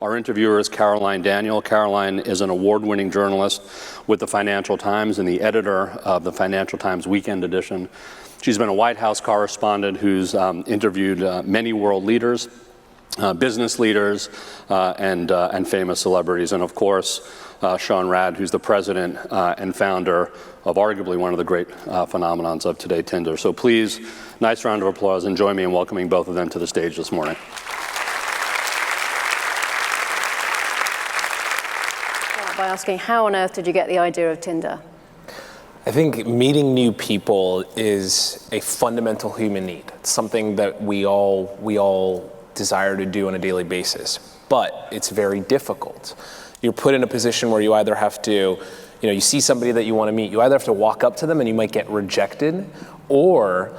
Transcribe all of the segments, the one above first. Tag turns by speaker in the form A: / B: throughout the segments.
A: Our interviewer is Caroline Daniel. Caroline is an award-winning journalist with the Financial Times and the editor of the Financial Times Weekend Edition. She's been a White House correspondent who's interviewed many world leaders, business leaders, and famous celebrities. And of course, Sean Rad, who's the president and founder of arguably one of the great phenomenons of today, Tinder. So please, nice round of applause and join me in welcoming both of them to the stage this morning.
B: By asking, how on earth did you get the idea of Tinder?
C: I think meeting new people is a fundamental human need. It's something that we all desire to do on a daily basis, but it's very difficult. You're put in a position where you either have to, you see somebody that you want to meet, you either have to walk up to them and you might get rejected, or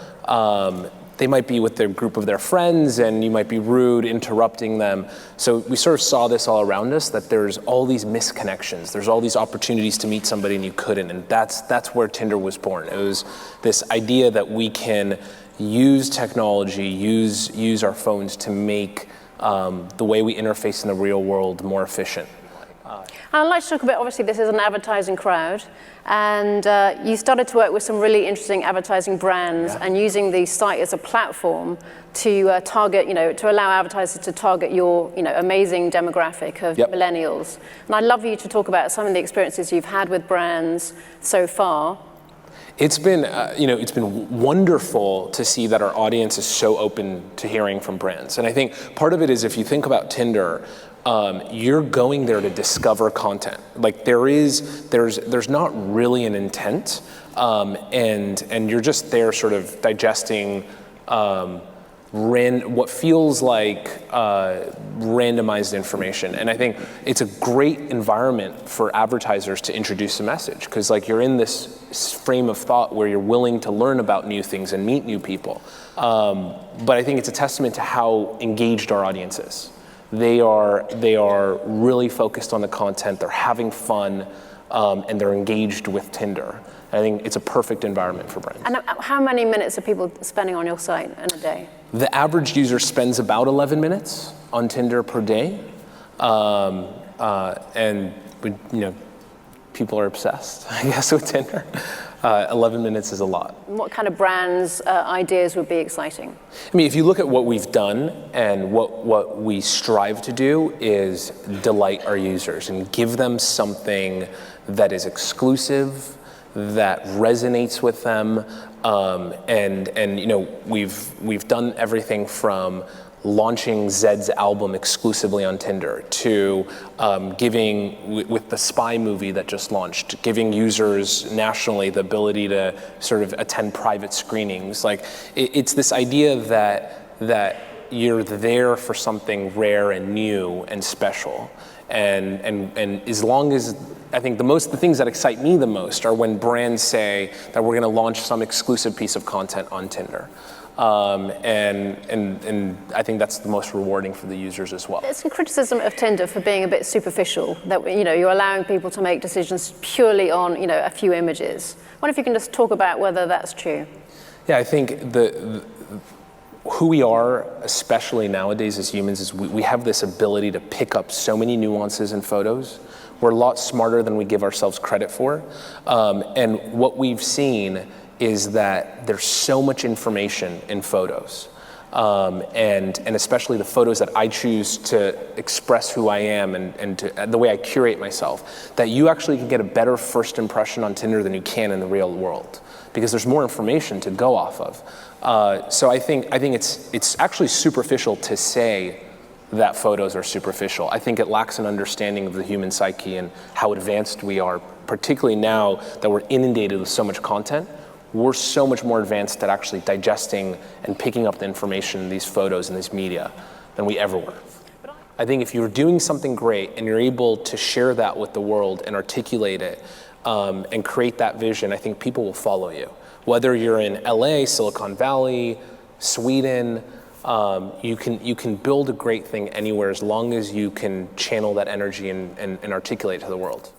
C: they might be with their group of their friends and you might be rude, interrupting them. So we sort of saw this all around us, that there's all these misconnections. There's all these opportunities to meet somebody and you couldn't. And that's where Tinder was born. It was this idea that we can use technology, use our phones to make the way we interface in the real world more efficient.
B: I'd like to talk a bit, obviously this is an advertising crowd, and you started to work with some really interesting advertising brands and using the site as a platform to target, to allow advertisers to target your, amazing demographic of millennials. And I'd love you to talk about some of the experiences you've had with brands so far.
C: It's been, it's been wonderful to see that our audience is so open to hearing from brands. And I think part of it is, if you think about Tinder, you're going there to discover content. Like there's not really an intent, and you're just there sort of digesting what feels like randomized information. And I think it's a great environment for advertisers to introduce a message, because you're in this frame of thought where you're willing to learn about new things and meet new people. But I think it's a testament to how engaged our audience is. They are really focused on the content, they're having fun, and they're engaged with Tinder. I think it's a perfect environment for brands.
B: And how many minutes are people spending on your site in a day?
C: The average user spends about 11 minutes on Tinder per day. And people are obsessed, I guess, with Tinder. 11 minutes is a lot.
B: What kind of brands' ideas would be exciting?
C: I mean, if you look at what we've done and what we strive to do is delight our users and give them something that is exclusive, that resonates with them, and we've done everything from launching Zed's album exclusively on Tinder to giving, with the Spy movie that just launched, giving users nationally the ability to sort of attend private screenings. It's this idea that you're there for something rare and new and special. And as long as, I think the things that excite me the most are when brands say that we're going to launch some exclusive piece of content on Tinder. And I think that's the most rewarding for the users as well.
B: There's some criticism of Tinder for being a bit superficial, that you're allowing people to make decisions purely on a few images. I wonder if you can just talk about whether that's true.
C: Yeah, I think who we are, especially nowadays as humans, is we have this ability to pick up so many nuances in photos. We're a lot smarter than we give ourselves credit for. And what we've seen is that there's so much information in photos. And especially the photos that I choose to express who I am and the way I curate myself, that you actually can get a better first impression on Tinder than you can in the real world, because there's more information to go off of. So I think it's actually superficial to say that photos are superficial. I think it lacks an understanding of the human psyche and how advanced we are, particularly now that we're inundated with so much content. We're so much more advanced at actually digesting and picking up the information in these photos and this media than we ever were. I think if you're doing something great and you're able to share that with the world and articulate it and create that vision, I think people will follow you. Whether you're in LA, Silicon Valley, Sweden, you can build a great thing anywhere as long as you can channel that energy and articulate it to the world.